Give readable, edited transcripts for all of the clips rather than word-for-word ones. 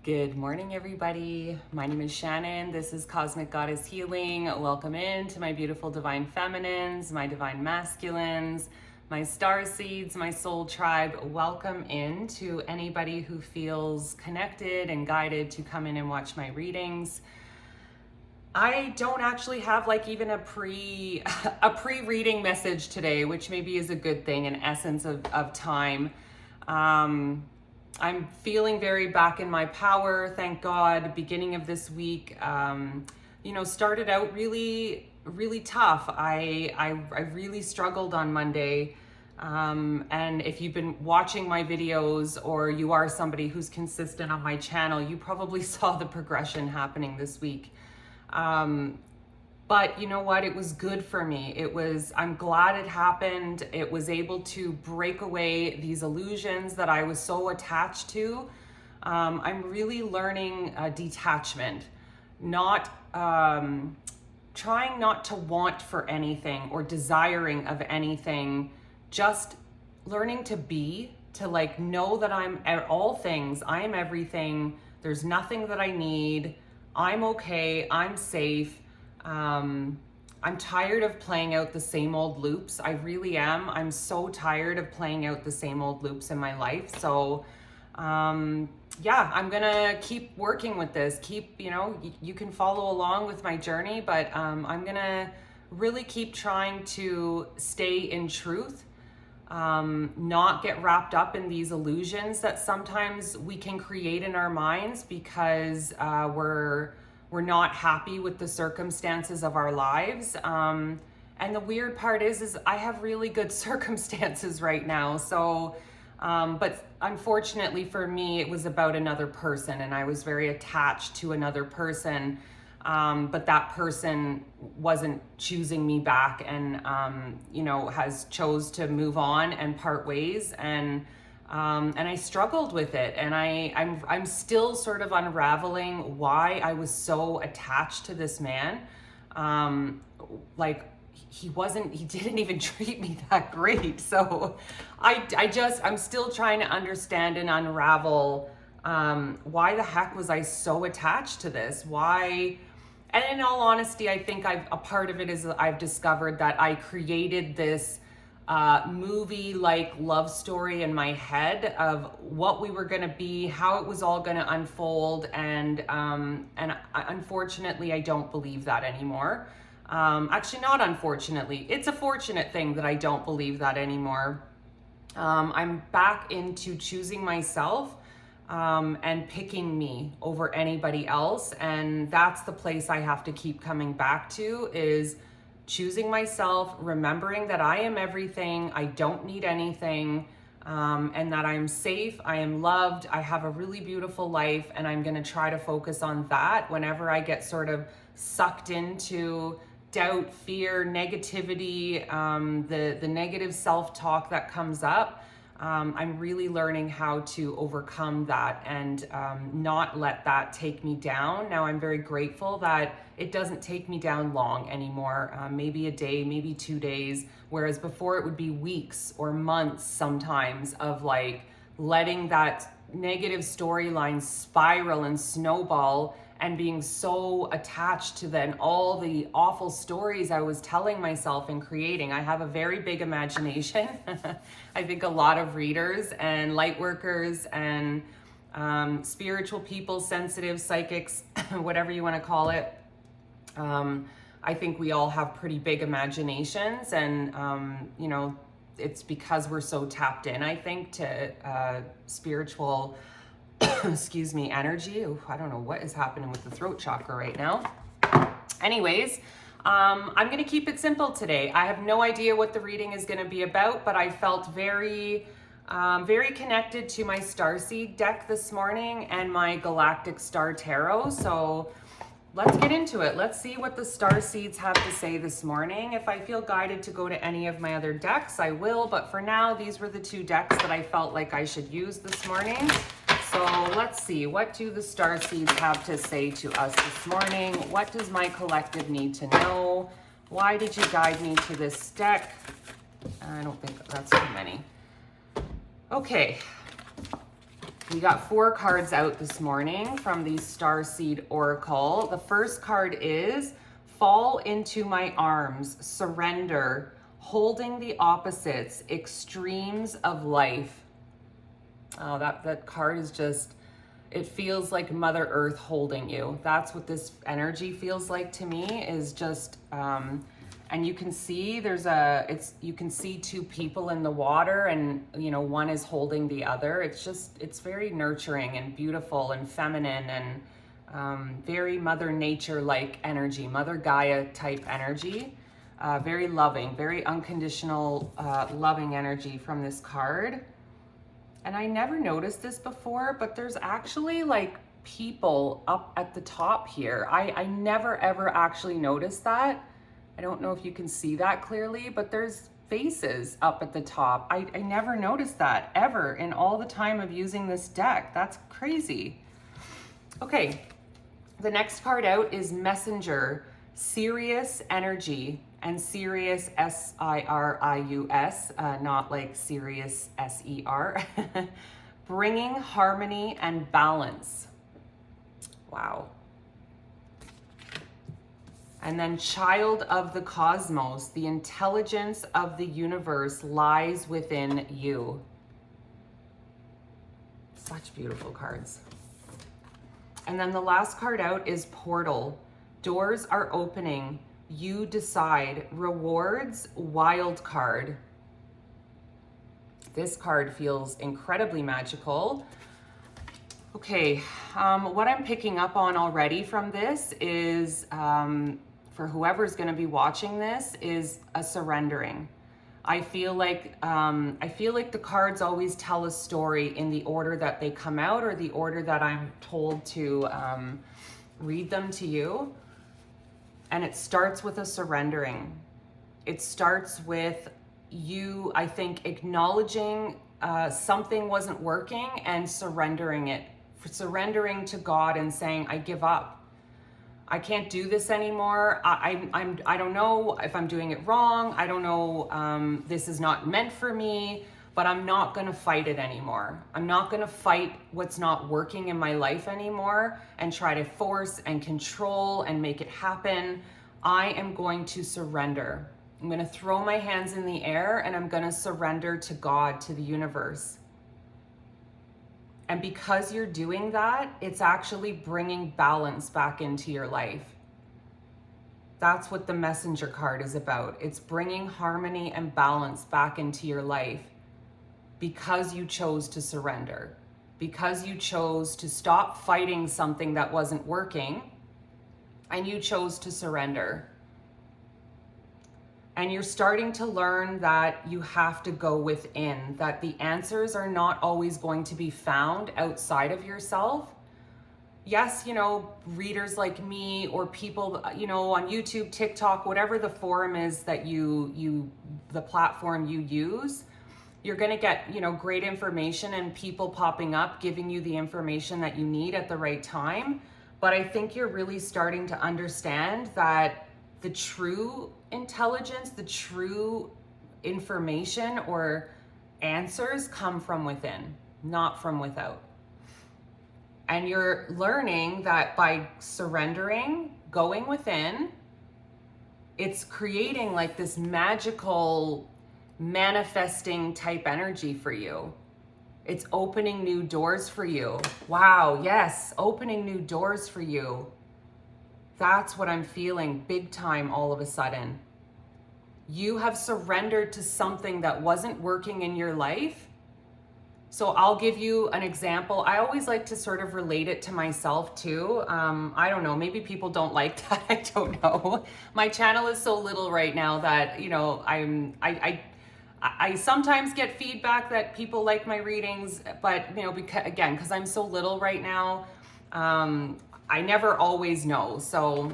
Good morning, everybody. My name is Shannon. This is Cosmic Goddess Healing. Welcome in to my beautiful divine feminines, my divine masculines, my star seeds, my soul tribe. Welcome in to anybody who feels connected and guided to come in and watch my readings. I don't actually have like even a pre-reading message today, which maybe is a good thing in essence of time. I'm feeling very back in my power, thank God. Beginning of this week, started out really, really tough. I really struggled on Monday. And if you've been watching my videos or you are somebody who's consistent on my channel, you probably saw the progression happening this week. But you know what? It was good for me. I'm glad it happened. It was able to break away these illusions that I was so attached to. I'm really learning detachment, not trying not to want for anything or desiring of anything, just learning to be, to like know that I'm all things, I am everything. There's nothing that I need. I'm okay, I'm safe. I'm tired of playing out the same old loops. I really am. I'm so tired of playing out the same old loops in my life. So, I'm gonna keep working with this. You can follow along with my journey, but I'm gonna really keep trying to stay in truth. Not get wrapped up in these illusions that sometimes we can create in our minds because we're not happy with the circumstances of our lives. And the weird part is I have really good circumstances right now. So, but unfortunately for me, it was about another person and I was very attached to another person. But that person wasn't choosing me back and, has chose to move on and part ways. And I struggled with it, and I'm still sort of unraveling why I was so attached to this man. He didn't even treat me that great. So I'm still trying to understand and unravel why the heck was I so attached to this? Why? And in all honesty, I think a part of it is I've discovered that I created this movie-like love story in my head of what we were going to be, how it was all going to unfold, and unfortunately, I don't believe that anymore. Actually, not unfortunately. It's a fortunate thing that I don't believe that anymore. I'm back into choosing myself and picking me over anybody else, and that's the place I have to keep coming back to, is choosing myself, remembering that I am everything, I don't need anything, and that I'm safe, I am loved, I have a really beautiful life, and I'm going to try to focus on that whenever I get sort of sucked into doubt, fear, negativity, the negative self-talk that comes up. I'm really learning how to overcome that and not let that take me down. Now I'm very grateful that it doesn't take me down long anymore, maybe a day, maybe 2 days, whereas before it would be weeks or months sometimes of like letting that negative storyline spiral and snowball and being so attached to then all the awful stories I was telling myself and creating. I have a very big imagination. I think a lot of readers and light workers and spiritual people, sensitive, psychics, whatever you want to call it, I think we all have pretty big imaginations, and it's because we're so tapped in, I think, to spiritual energy. Ooh, I don't know what is happening with the throat chakra right now. Anyways, I'm going to keep it simple today. I have no idea what the reading is going to be about, but I felt very connected to my Starseed deck this morning and my Galactic Star Tarot. So let's get into it. Let's see what the Starseeds have to say this morning. If I feel guided to go to any of my other decks, I will. But for now, these were the 2 decks that I felt like I should use this morning. So let's see, what do the Starseeds have to say to us this morning? What does my collective need to know? Why did you guide me to this deck? I don't think that's too many. Okay, We got 4 cards out this morning from the Starseed Oracle. The first card is Fall into My Arms, Surrender, Holding the Opposites, Extremes of Life. Oh, that card is just, it feels like Mother Earth holding you. That's what this energy feels like to me, is just, and you can see you can see 2 people in the water, and one is holding the other. It's very nurturing and beautiful and feminine, and very Mother Nature-like energy, Mother Gaia type energy. Very loving, very unconditional, loving energy from this card. And I never noticed this before, but there's actually like people up at the top here. I never ever actually noticed that. I don't know if you can see that clearly, but there's faces up at the top. I never noticed that ever in all the time of using this deck. That's crazy. Okay, the next card out is Messenger, Sirius Energy. And Sirius, S-I-R-I-U-S, not like Sirius, S-E-R. Bringing harmony and balance. Wow. And then Child of the Cosmos, the intelligence of the universe lies within you. Such beautiful cards. And then the last card out is Portal. Doors are opening. You decide. Rewards, wild card. This card feels incredibly magical. Okay, what I'm picking up on already from this is, for whoever's going to be watching this, is a surrendering. I feel like the cards always tell a story in the order that they come out, or the order that I'm told to read them to you. And it starts with a surrendering. It starts with you, I think, acknowledging something wasn't working and surrendering it. Surrendering to God and saying, I give up. I can't do this anymore. I don't know if I'm doing it wrong. I don't know, this is not meant for me, but I'm not gonna fight it anymore. I'm not gonna fight what's not working in my life anymore and try to force and control and make it happen. I am going to surrender. I'm gonna throw my hands in the air and I'm gonna surrender to God, to the universe. And because you're doing that, it's actually bringing balance back into your life. That's what the Messenger card is about. It's bringing harmony and balance back into your life because you chose to surrender, because you chose to stop fighting something that wasn't working, and you chose to surrender. And you're starting to learn that you have to go within, that the answers are not always going to be found outside of yourself. Yes, readers like me or people, on YouTube, TikTok, whatever the forum is that the platform you use, you're going to get, great information and people popping up, giving you the information that you need at the right time. But I think you're really starting to understand that the true intelligence, the true information or answers come from within, not from without. And you're learning that by surrendering, going within, it's creating like this magical manifesting type energy for you. It's opening new doors for you. Wow, yes, opening new doors for you. That's what I'm feeling big time all of a sudden. You have surrendered to something that wasn't working in your life. So I'll give you an example. I always like to sort of relate it to myself too. I don't know, maybe people don't like that. I don't know. My channel is so little right now that, I sometimes get feedback that people like my readings, but because I'm so little right now, I never always know. So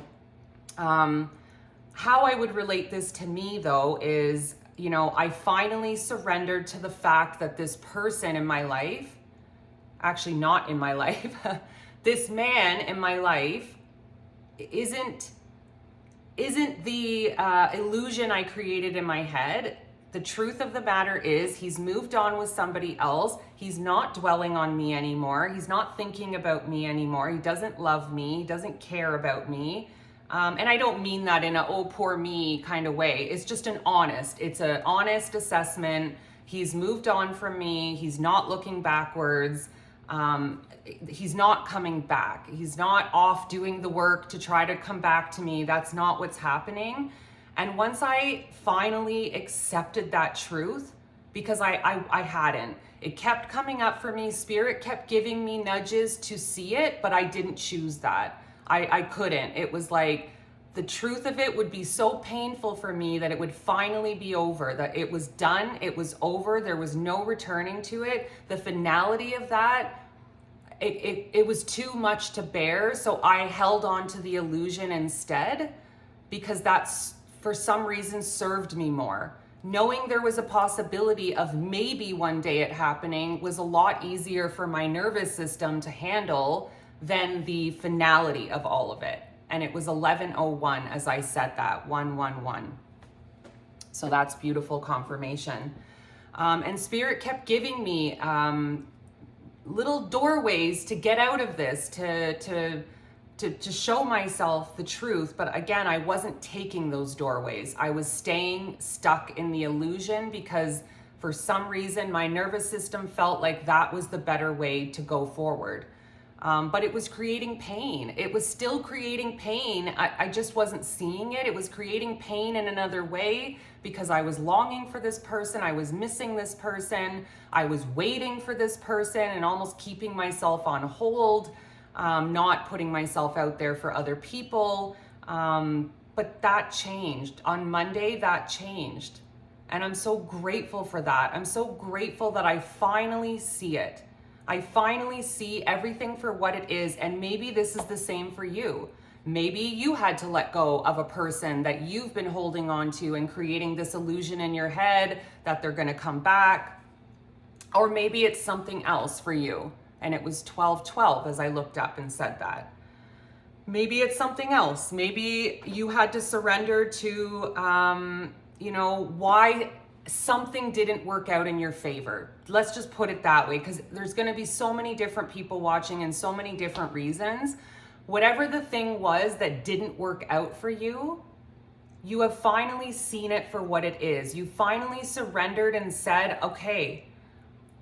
how I would relate this to me though is, I finally surrendered to the fact that this person in my life, actually not in my life, this man in my life isn't the illusion I created in my head. The truth of the matter is he's moved on with somebody else. He's not dwelling on me anymore. He's not thinking about me anymore. He doesn't love me. He doesn't care about me. And I don't mean that in a, oh, poor me kind of way. It's just it's an honest assessment. He's moved on from me. He's not looking backwards. He's not coming back. He's not off doing the work to try to come back to me. That's not what's happening. And once I finally accepted that truth, because I hadn't, it kept coming up for me. Spirit kept giving me nudges to see it, but I didn't choose that. I couldn't. It was like the truth of it would be so painful for me that it would finally be over, that it was done, it was over, there was no returning to it. The finality of that, it was too much to bear. So I held on to the illusion instead, because that's, for some reason, served me more. Knowing there was a possibility of maybe one day it happening was a lot easier for my nervous system to handle than the finality of all of it. And it was 11:01 as I said that, 111. So that's beautiful confirmation. And Spirit kept giving me little doorways to get out of this, to show myself the truth. But again, I wasn't taking those doorways. I was staying stuck in the illusion because for some reason my nervous system felt like that was the better way to go forward. But it was creating pain. It was still creating pain. I just wasn't seeing it. It was creating pain in another way because I was longing for this person. I was missing this person. I was waiting for this person and almost keeping myself on hold. Not putting myself out there for other people. But that changed. On Monday, that changed. And I'm so grateful for that. I'm so grateful that I finally see it. I finally see everything for what it is. And maybe this is the same for you. Maybe you had to let go of a person that you've been holding on to and creating this illusion in your head that they're going to come back. Or maybe it's something else for you. And it was 12:12 as I looked up and said that. Maybe it's something else. Maybe you had to surrender to, why something didn't work out in your favor. Let's just put it that way, because there's going to be so many different people watching and so many different reasons. Whatever the thing was that didn't work out for you, you have finally seen it for what it is. You finally surrendered and said, okay,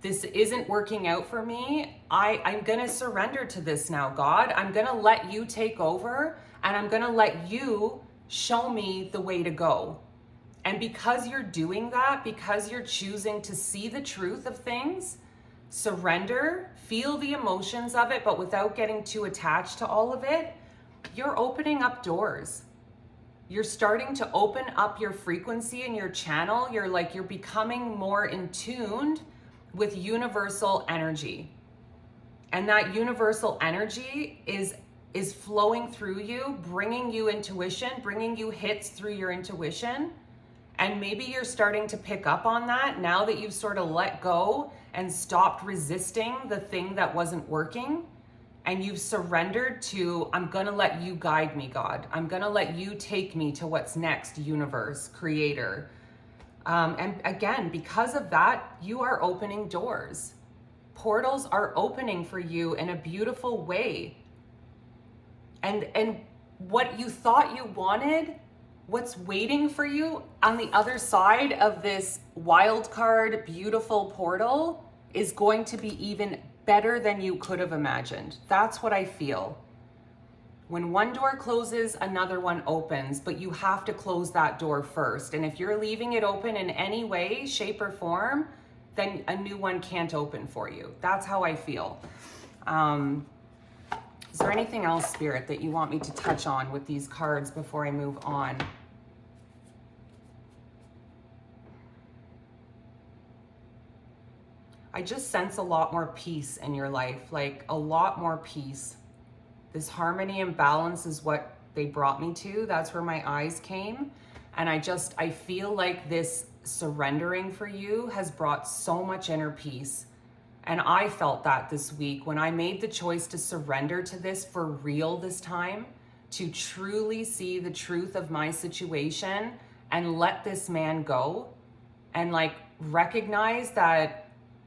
this isn't working out for me. I'm going to surrender to this now, God. I'm going to let you take over, and I'm going to let you show me the way to go. And because you're doing that, because you're choosing to see the truth of things, surrender, feel the emotions of it, but without getting too attached to all of it, you're opening up doors. You're starting to open up your frequency and your channel. You're becoming more in tuned with universal energy. And that universal energy is flowing through you, bringing you intuition, bringing you hits through your intuition. And maybe you're starting to pick up on that now that you've sort of let go and stopped resisting the thing that wasn't working. And you've surrendered to, I'm gonna let you guide me, God. I'm gonna let you take me to what's next, universe, creator. And again, because of that, you are opening doors. Portals are opening for you in a beautiful way. And what you thought you wanted, what's waiting for you on the other side of this wild card, beautiful portal is going to be even better than you could have imagined. That's what I feel. When one door closes, another one opens, but you have to close that door first. And if you're leaving it open in any way, shape, or form, then a new one can't open for you. That's how I feel. Is there anything else, Spirit, that you want me to touch on with these cards before I move on? I just sense a lot more peace in your life, like a lot more peace. This harmony and balance is what they brought me to. That's where my eyes came. And I feel like this surrendering for you has brought so much inner peace. And I felt that this week when I made the choice to surrender to this for real this time, to truly see the truth of my situation and let this man go and like recognize that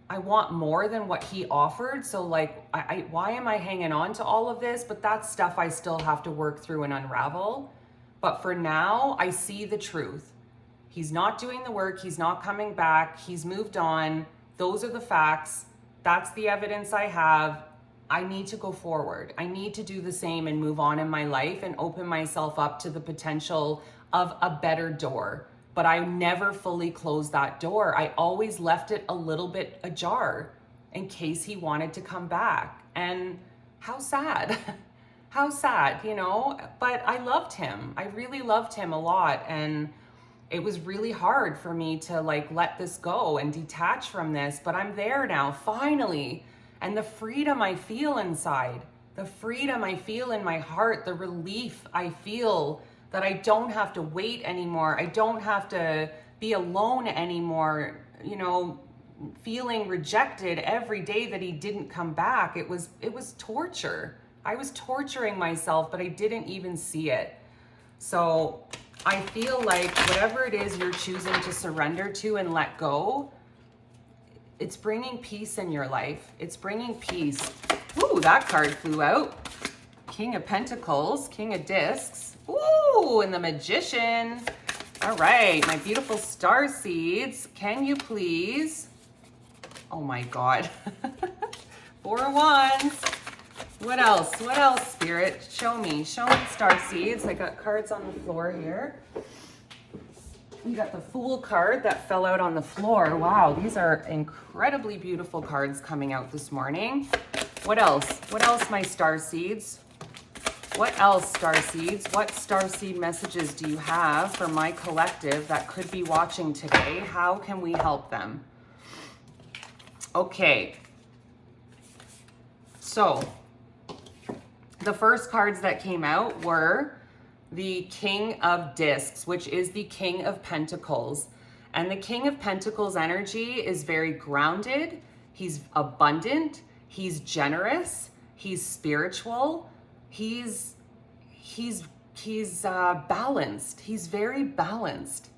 I want more than what he offered. So like, why am I hanging on to all of this? But that's stuff I still have to work through and unravel. But for now, I see the truth. He's not doing the work. He's not coming back. He's moved on. Those are the facts. That's the evidence I have. I need to go forward. I need to do the same and move on in my life and open myself up to the potential of a better door. But I never fully closed that door. I always left it a little bit ajar in case he wanted to come back. And how sad. How sad, you know? But I loved him. I really loved him a lot. And it was really hard for me to like let this go and detach from this. But I'm there now, finally. And the freedom I feel inside, the freedom I feel in my heart, the relief I feel that I don't have to wait anymore. I don't have to be alone anymore, you know, feeling rejected every day that he didn't come back. It was torture. I was torturing myself, but I didn't even see it. So I feel like whatever it is you're choosing to surrender to and let go, it's bringing peace in your life. It's bringing peace. Ooh, that card flew out. King of Pentacles, King of Discs. Ooh, and the Magician. All right, my beautiful star seeds. Can you please? Oh my God. 4 of Wands. What else? What else, Spirit? Show me star seeds. I got cards on the floor here. We got the Fool card that fell out on the floor. Wow, these are incredibly beautiful cards coming out this morning. What else? What else, my star seeds? What else, star seeds? What star seed messages do you have for my collective that could be watching today? How can we help them? Okay. So, the first cards that came out were the King of Discs, which is the King of Pentacles. And the King of Pentacles energy is very grounded. He's abundant. He's generous. He's spiritual. He's balanced. He's very balanced.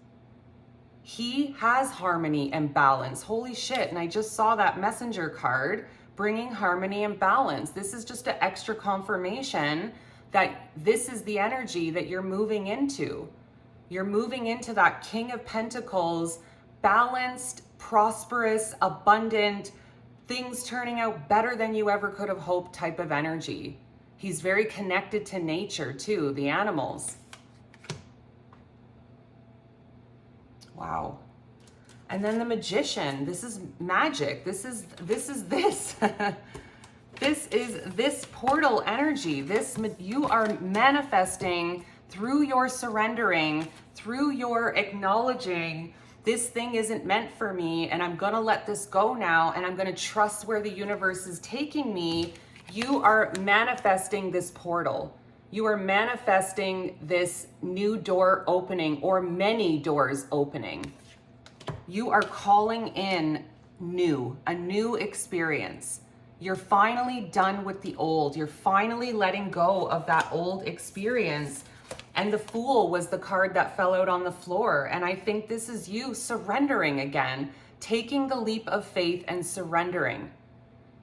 He has harmony and balance. Holy shit. And I just saw that messenger card bringing harmony and balance. This is just an extra confirmation that this is the energy that you're moving into. You're moving into that King of Pentacles, balanced, prosperous, abundant, things turning out better than you ever could have hoped type of energy. He's very connected to nature too, the animals. Wow. And then the Magician. This is magic. This is this. This is this portal energy. You are manifesting through your surrendering, through your acknowledging this thing isn't meant for me and I'm gonna let this go now and I'm gonna trust where the universe is taking me. You are manifesting this portal. You are manifesting this new door opening or many doors opening. You are calling in a new experience. You're finally done with the old. You're finally letting go of that old experience. And the Fool was the card that fell out on the floor. And I think this is you surrendering again, taking the leap of faith and surrendering.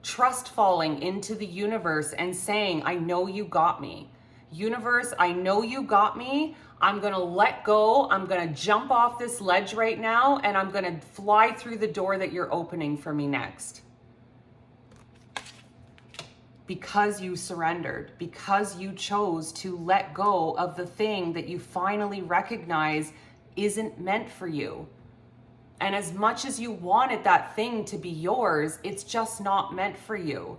Trust falling into the universe and saying, I know you got me. Universe, I know you got me. I'm gonna let go. I'm gonna jump off this ledge right now and I'm gonna fly through the door that you're opening for me next. Because you surrendered, because you chose to let go of the thing that you finally recognize isn't meant for you. And as much as you wanted that thing to be yours, it's just not meant for you.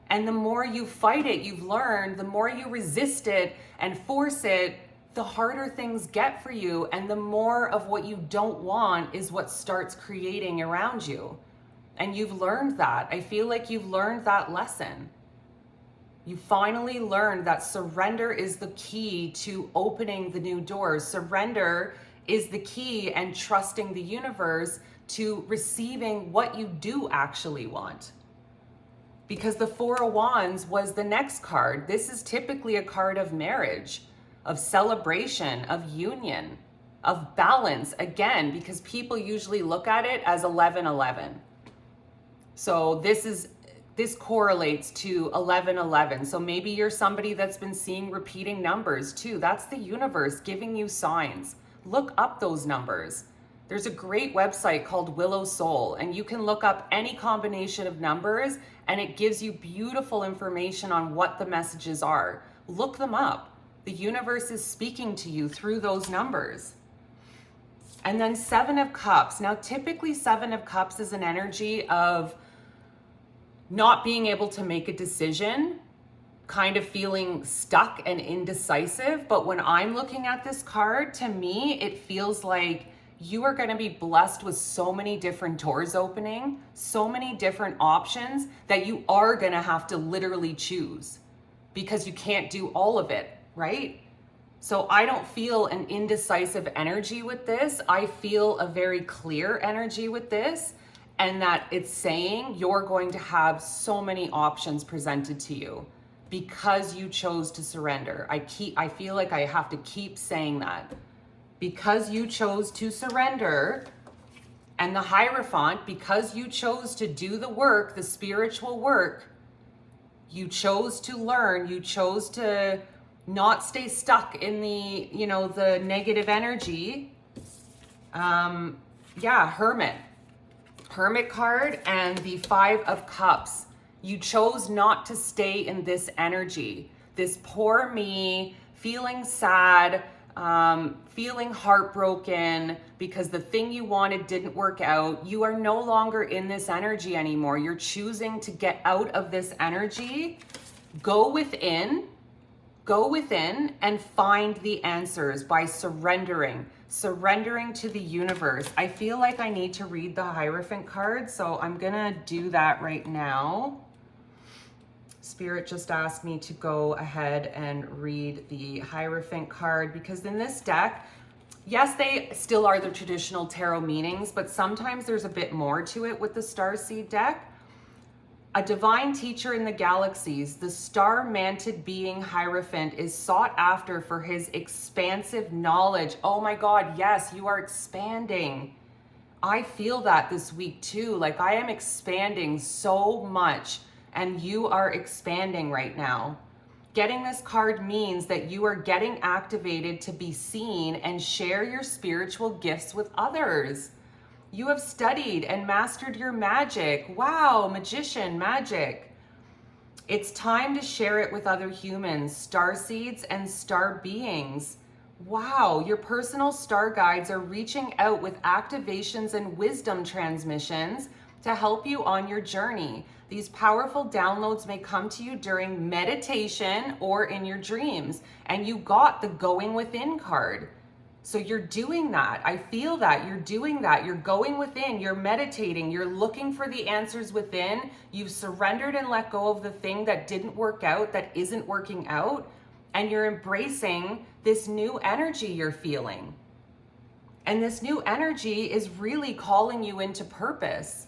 And the more you fight it, you've learned, the more you resist it and force it, the harder things get for you. And the more of what you don't want is what starts creating around you. And you've learned that. I feel like you've learned that lesson. You finally learned that surrender is the key to opening the new doors. Surrender is the key and trusting the universe to receiving what you do actually want. Because the 4 of Wands was the next card. This is typically a card of marriage, of celebration, of union. of balance again, because people usually look at it as 11-11. So this correlates to 11-11. So maybe you're somebody that's been seeing repeating numbers too. That's the universe giving you signs. Look up those numbers. There's a great website called Willow Soul, and you can look up any combination of numbers and it gives you beautiful information on what the messages are. Look them up. The universe is speaking to you through those numbers. And then 7 of Cups. Now, typically 7 of Cups is an energy of not being able to make a decision, kind of feeling stuck and indecisive. But when I'm looking at this card, to me, it feels like you are going to be blessed with so many different doors opening, so many different options that you are going to have to literally choose because you can't do all of it, right? So I don't feel an indecisive energy with this. I feel a very clear energy with this, and that it's saying you're going to have so many options presented to you because you chose to surrender. I feel like I have to keep saying that. Because you chose to surrender, and the Hierophant, because you chose to do the work, the spiritual work, you chose to learn, you chose to not stay stuck in the, the negative energy. Hermit. Hermit card and the 5 of Cups. You chose not to stay in this energy. This poor me, feeling sad, feeling heartbroken because the thing you wanted didn't work out. You are no longer in this energy anymore. You're choosing to get out of this energy. Go within and find the answers by surrendering to the universe. I feel like I need to read the Hierophant card, so I'm gonna do that right now. Spirit just asked me to go ahead and read the Hierophant card because in this deck, yes, they still are the traditional tarot meanings, but sometimes there's a bit more to it with the Starseed deck. A divine teacher in the galaxies, the star-manted being Hierophant is sought after for his expansive knowledge. Oh my God, yes, you are expanding. I feel that this week too. Like I am expanding so much. And you are expanding right now. Getting this card means that you are getting activated to be seen and share your spiritual gifts with others. You have studied and mastered your magic. Wow, magician, magic. It's time to share it with other humans, starseeds and star beings. Wow, your personal star guides are reaching out with activations and wisdom transmissions to help you on your journey. These powerful downloads may come to you during meditation or in your dreams. And you got the Going Within card. So you're doing that. I feel that you're doing that. You're going within, you're meditating, you're looking for the answers within. You've surrendered and let go of the thing that didn't work out, that isn't working out. And you're embracing this new energy you're feeling. And this new energy is really calling you into purpose.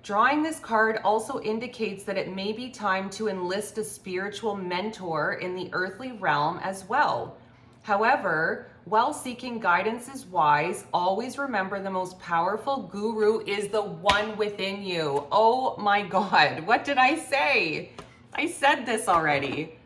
Drawing this card also indicates that it may be time to enlist a spiritual mentor in the earthly realm as well. However, while seeking guidance is wise, always remember the most powerful guru is the one within you. Oh my God, what did I say? I said this already.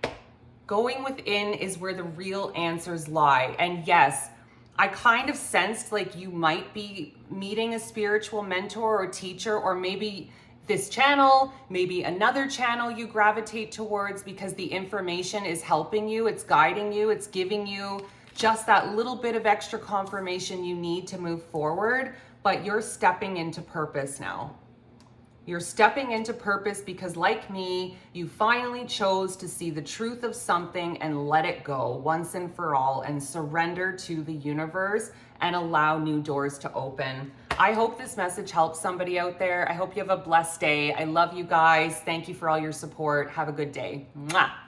Going within is where the real answers lie. And yes, I kind of sensed like you might be meeting a spiritual mentor or teacher, or maybe this channel, maybe another channel you gravitate towards because the information is helping you, it's guiding you, it's giving you just that little bit of extra confirmation you need to move forward, but you're stepping into purpose now. You're stepping into purpose because, like me, you finally chose to see the truth of something and let it go once and for all and surrender to the universe and allow new doors to open. I hope this message helps somebody out there. I hope you have a blessed day. I love you guys. Thank you for all your support. Have a good day. Mwah.